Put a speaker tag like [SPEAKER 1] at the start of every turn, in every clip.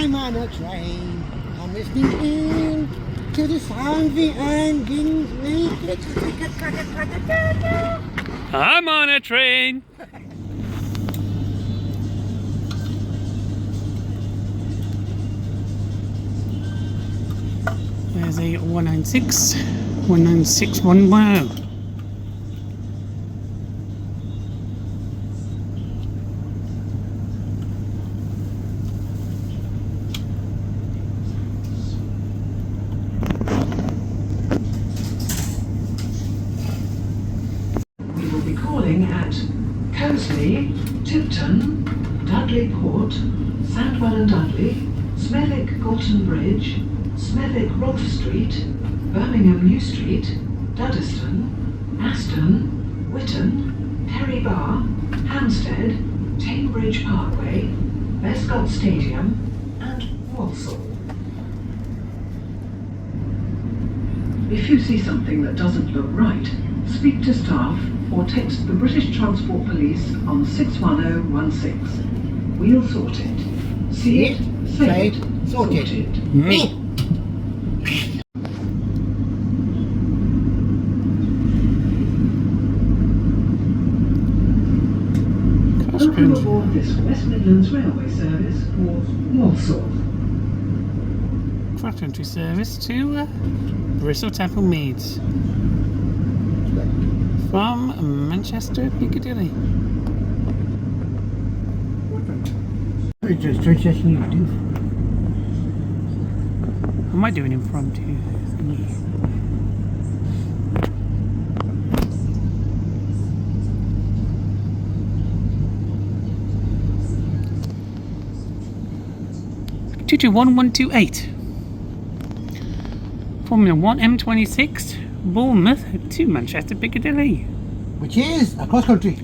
[SPEAKER 1] I'm on a train. I'm listening in to the sounds the engines make.
[SPEAKER 2] I'm on a train. There's a 196, 1961. Wow.
[SPEAKER 3] We will be calling at Cosley, Tipton, Dudley Port, Sandwell and Dudley, Smethwick Gorton Bridge, Smethwick Rolfe Street, Birmingham New Street, Duddeston, Aston, Witton, Perry Bar, Hampstead, Tamebridge Parkway, Bescott Stadium and Walsall. If you see something that doesn't look right, speak to staff or text the British Transport Police on 61016. We'll sort it. See it, say it, sorted.
[SPEAKER 1] Me.
[SPEAKER 3] Welcome aboard this West Midlands Railway service for Walsall.
[SPEAKER 2] Cross country service to Bristol Temple Meads from Manchester Piccadilly.
[SPEAKER 1] It's just transition you do.
[SPEAKER 2] I might do an impromptu thingy. Two 1128. Formula 1 M26 Bournemouth to Manchester Piccadilly.
[SPEAKER 1] Which is a cross country.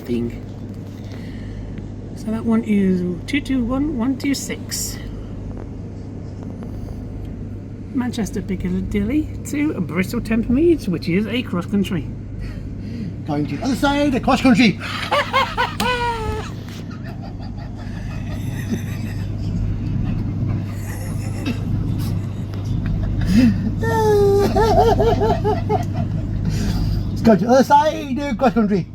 [SPEAKER 2] Thing. So that one is 221126. Manchester Piccadilly to Bristol Temple Meads, which is a cross country.
[SPEAKER 1] Going to the other side, a cross country. Let's go to the other side, cross country.